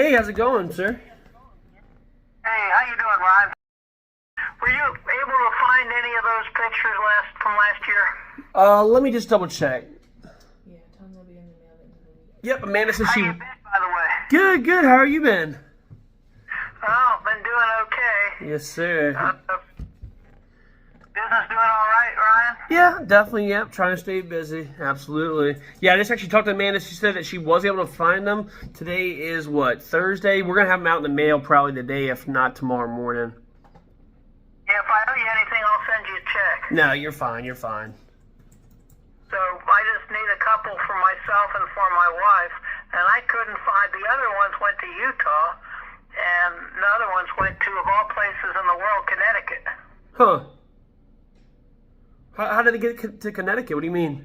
Hey, how's it going, sir? Hey, how you doing, Ryan? Were you able to find any of those pictures from last year? Let me just double check. Yeah, Tom will be in the mail. Yep, Amanda says How she... you been, by the way? Good, good. How are you been? Oh, been doing okay. Yes, sir. Business doing all right, Ryan? Yeah, definitely, yep. Trying to stay busy. Absolutely. Yeah, I just actually talked to Amanda. She said that she was able to find them. Today is, what, Thursday? We're going to have them out in the mail probably today, if not tomorrow morning. Yeah, if I owe you anything, I'll send you a check. No, you're fine. You're fine. So I just need a couple for myself and for my wife, and I couldn't find. The other ones went to Utah, and the other ones went to, of all places in the world, Connecticut. Huh. How did they get to Connecticut? What do you mean?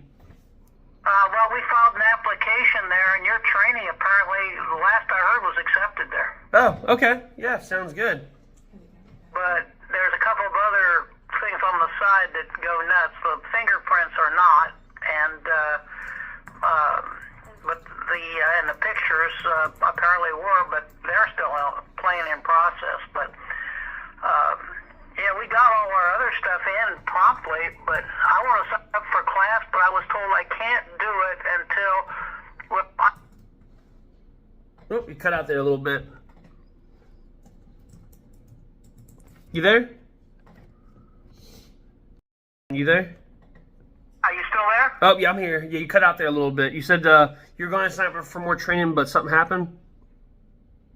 Well, we filed an application there, and your training apparently, the last I heard, was accepted there. Oh, okay. Yeah, sounds good. But there's a couple of other things on the side that go nuts. The fingerprints are not, and but the pictures apparently were, but they're still playing in process. But yeah, we got all our other stuff in promptly, but I want to sign up for class, but I was told I can't do it until. Oh, you cut out there a little bit. You there? You there? Are you still there? Oh, yeah, I'm here. Yeah, you cut out there a little bit. You said you're going to sign up for more training, but something happened?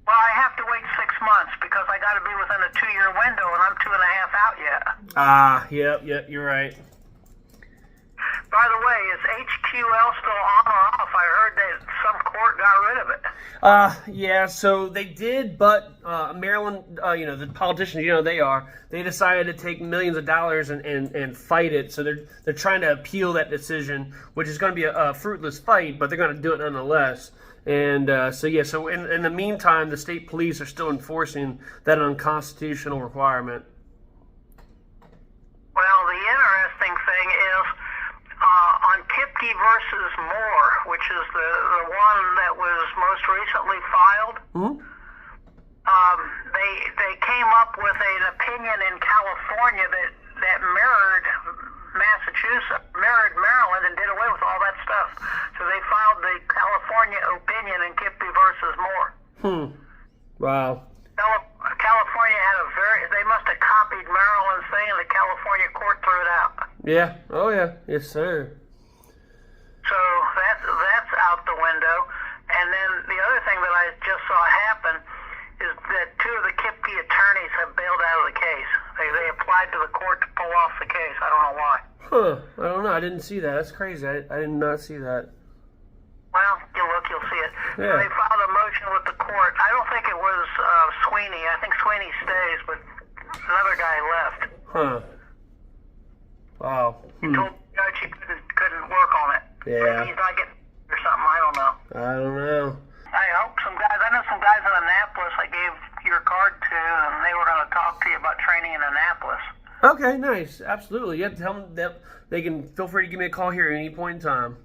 Well, I have to wait 6 months because I got to be within a 2-year window, and I'm 2.5 out yet. Ah, yep, you're right. By the way, is HQL still on or off? I heard that some court got rid of it. Yeah, so they did, but Maryland, the politicians, they decided to take millions of dollars and fight it. So they're trying to appeal that decision, which is going to be a fruitless fight, but they're going to do it nonetheless. And so in the meantime, the state police are still enforcing that unconstitutional requirement. Well, the interesting thing is on Kipke versus Moore, which is the one that was most recently filed. Mm-hmm. They came up with an opinion in California that mirrored Massachusetts, mirrored Maryland, and did away with all that stuff. So they filed the California opinion in Kipke versus Moore. Wow. California had they must have copied Maryland's thing, and the California court threw it out. Yeah. Oh, yeah. Yes, sir. So that's out the window. And then the other thing that I just saw happen is that 2 of the Kipke attorneys have bailed out of the case. They applied to the court to pull off the case. I don't know why. Huh. I don't know. I didn't see that. That's crazy. I did not see that. Well, you look, you'll see it. Yeah. So they filed a motion with the court. I don't think it was Sweeney. I think Sweeney stays, but another guy left. Huh. Wow. He told the judge he couldn't work on it. Yeah. Maybe he's not getting or something. I don't know. I don't know. I hope I know some guys in Annapolis I gave your card to, and they were going to talk to you about training in Annapolis. Okay, nice. Absolutely. Yeah, tell them that they can feel free to give me a call here at any point in time.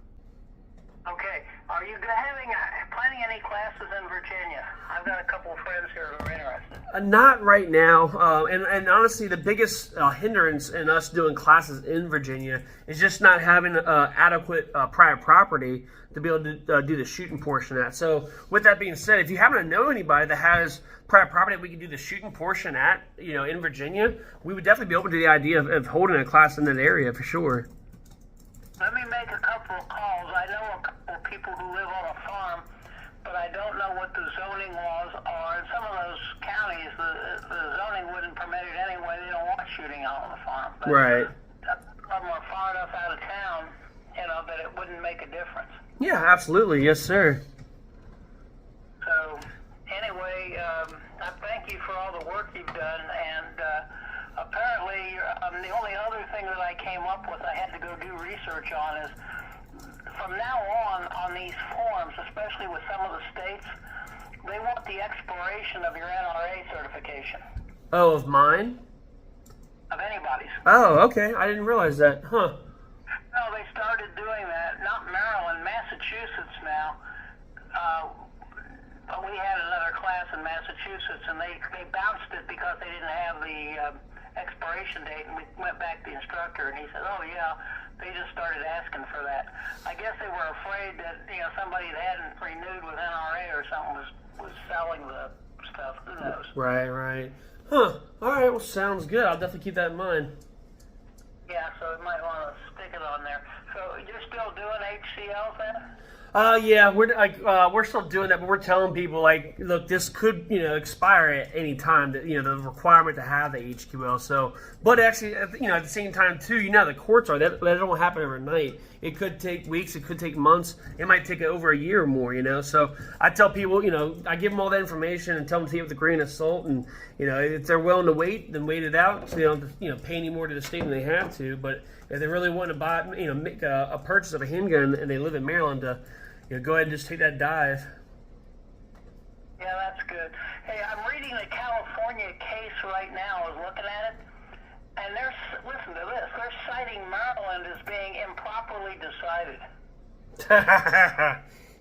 Okay. Are you planning any classes in Virginia? I've got a couple of friends here who are interested. Not right now. And honestly, the biggest hindrance in us doing classes in Virginia is just not having adequate private property to be able to do the shooting portion of that. So with that being said, if you happen to know anybody that has private property that we can do the shooting portion at, in Virginia, we would definitely be open to the idea of holding a class in that area for sure. Let me make a couple of calls. I know a couple of people who live on a farm, but I don't know what the zoning laws are. In some of those counties, the zoning wouldn't permit it anyway. They don't want shooting on the farm. But Right. some of them are far enough out of town, that it wouldn't make a difference. Yeah, absolutely. Yes, sir. So, anyway, I thank you for all the work you've done, and apparently the only other thing that I came up with I had to go do research on is from now on these forms, especially with some of the states, they want the expiration of your NRA certification. Oh, of mine? Of anybody's. Oh, okay. I didn't realize that. Huh. No, they started doing that. Not Maryland, Massachusetts now. we had another class in Massachusetts, and they bounced it because they didn't have the expiration date, and we went back to the instructor, and he said, oh, yeah, they just started asking for that. I guess they were afraid that, somebody that hadn't renewed with NRA or something was selling the stuff. Who knows? Right. Huh. All right, well, sounds good. I'll definitely keep that in mind. Yeah, so you might want to stick it on there. So you're still doing HCLs then? Yeah, we're still doing that, but we're telling people look, this could expire at any time. That the requirement to have the HQL. So, but actually, at the same time too, the courts are that don't happen overnight. It could take weeks. It could take months. It might take over a year or more. So I tell people, I give them all that information and tell them to take it with a grain of salt. And if they're willing to wait, then wait it out. So they don't have to, pay any more to the state than they have to. But if they really want to buy, make a purchase of a handgun and they live in Maryland, go ahead and just take that dive. Yeah, that's good. Hey, I'm reading the California case right now. I was looking at it, and listen to this. They're citing Maryland as being improperly decided.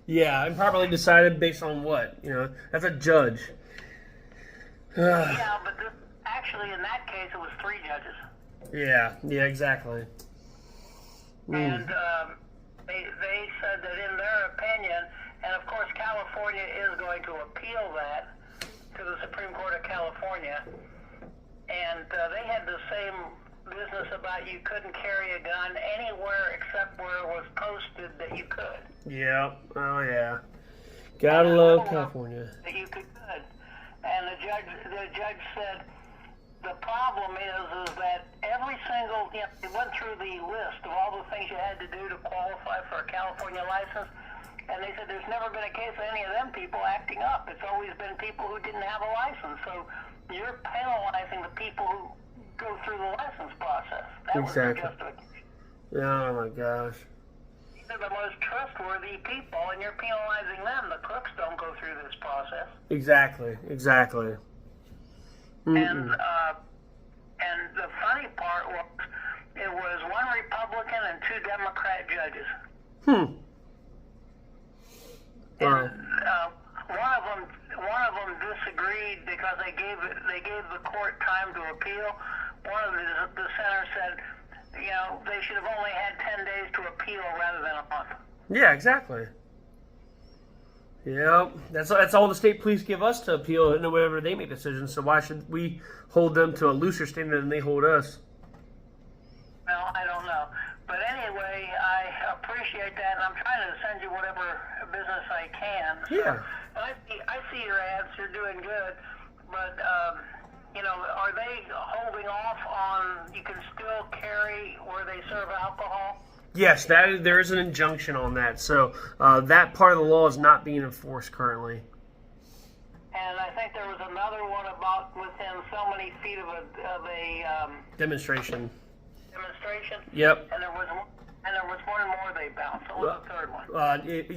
Yeah, improperly decided based on what? That's a judge. Yeah, but actually in that case it was 3 judges. Yeah, exactly. And they said that in their opinion, and of course California is going to appeal that to the Supreme Court of California, and they had the same business about you couldn't carry a gun anywhere except where it was posted that you could. Yeah, oh yeah. Gotta love California. That you could. And the judge said, the problem is that every single, they went through the list of all the things you had to do to qualify for a California license, and they said there's never been a case of any of them people acting up. It's always been people who didn't have a license. So you're penalizing the people who go through the license process. That Exactly. was their justification. Oh my gosh. They're the most trustworthy people, and you're penalizing them. The crooks don't go through this process. Exactly. And the funny part was, it was 1 Republican and 2 Democrat judges. And one of them disagreed because they gave the court time to appeal. One of the dissenters said, they should have only had 10 days to appeal rather than a month. Yeah, exactly. Yep, that's all the state police give us to appeal whenever they make decisions. So why should we hold them to a looser standard than they hold us? Well, I don't know. But anyway, I appreciate that, and I'm trying to send you whatever business I can. So Yeah. I see your ads. You're doing good. But, are they holding off on you can still carry where they serve alcohol? Yes, there is an injunction on that. So that part of the law is not being enforced currently. And I think there was another one about within so many feet of a Demonstration. demonstration. Yep. And there was one more they bounced. What was the third one?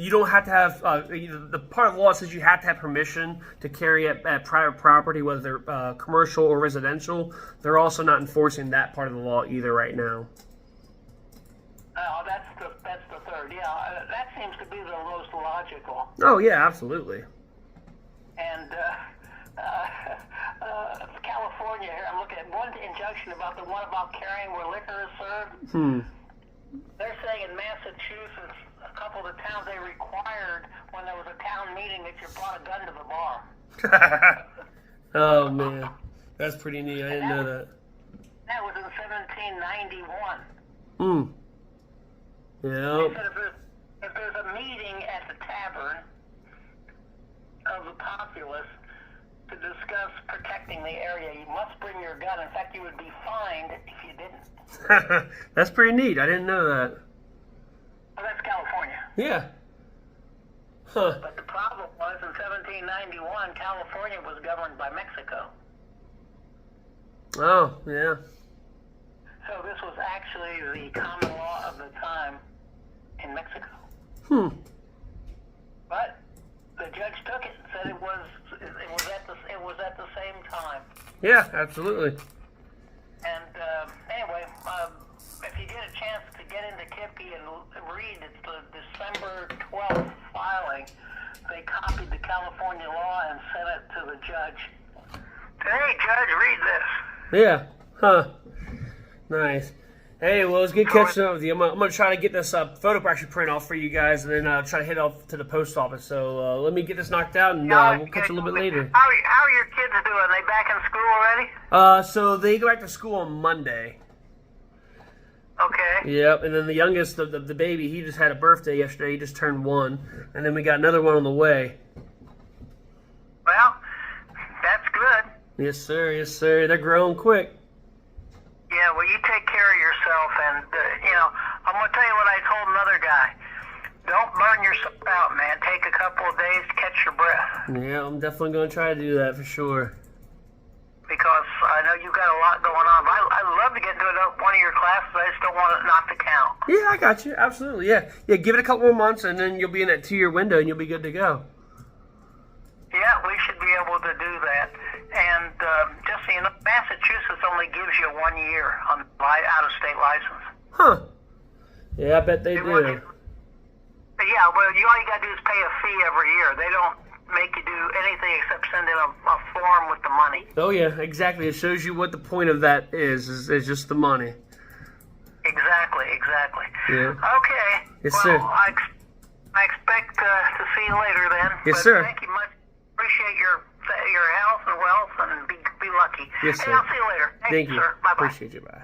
You don't have to have the part of the law says you have to have permission to carry at private property, whether they're commercial or residential. They're also not enforcing that part of the law either right now. Oh, that's the third. Yeah, that seems to be the most logical. Oh yeah, absolutely. And California here, I'm looking at one injunction about the one about carrying where liquor is served. They're saying in Massachusetts, a couple of the towns, they required when there was a town meeting that you brought a gun to the bar. Oh man, that's pretty neat. I didn't know that. That was in 1791. Yeah. They said if there's a meeting at the tavern of the populace to discuss protecting the area, you must bring your gun. In fact, you would be fined if you didn't. That's pretty neat. I didn't know that. Well, that's California. Yeah. Huh. But the problem was in 1791, California was governed by Mexico. Oh, yeah. So this was actually the common law of the time in Mexico. But the judge took it and said it was at the same time. Yeah, absolutely. And anyway, if you get a chance to get into Kippy and read, it's the December 12th filing. they copied the California law and sent it to the judge. Hey, Judge, read this. Yeah. Huh. Nice. Hey, well, it's good catching up with you. I'm gonna try to get this photo picture print off for you guys, and then try to head off to the post office. So let me get this knocked out, and we'll catch you a little bit later. How are your kids doing? Are they back in school already? So they go back to school on Monday. Okay. Yep, and then the youngest, the baby, he just had a birthday yesterday. He just turned 1, and then we got another one on the way. Well, that's good. Yes, sir. Yes, sir. They're growing quick. Yeah, well, you take care of yourself, and, I'm going to tell you what I told another guy. Don't burn yourself out, man. Take a couple of days to catch your breath. Yeah, I'm definitely going to try to do that for sure. Because I know you've got a lot going on. I'd love to get into one of your classes. I just don't want it not to count. Yeah, I got you. Absolutely, yeah. Yeah, give it a couple more months, and then you'll be in that 2-year window, and you'll be good to go. Yeah, we should be able to do that. And just so you know, Massachusetts only gives you 1 year on out-of-state license. Huh. Yeah, I bet they do. Yeah, well, all you got to do is pay a fee every year. They don't make you do anything except send in a form with the money. Oh, yeah, exactly. It shows you what the point of that is just the money. Exactly. Yeah. Okay. Yes, well, sir. I expect to see you later then. Yes, but sir. Thank you much. Appreciate your health and wealth, and be lucky. Yes, Hey, sir. I'll see you later. Thank you. Sir. Bye-bye. Appreciate you. Bye.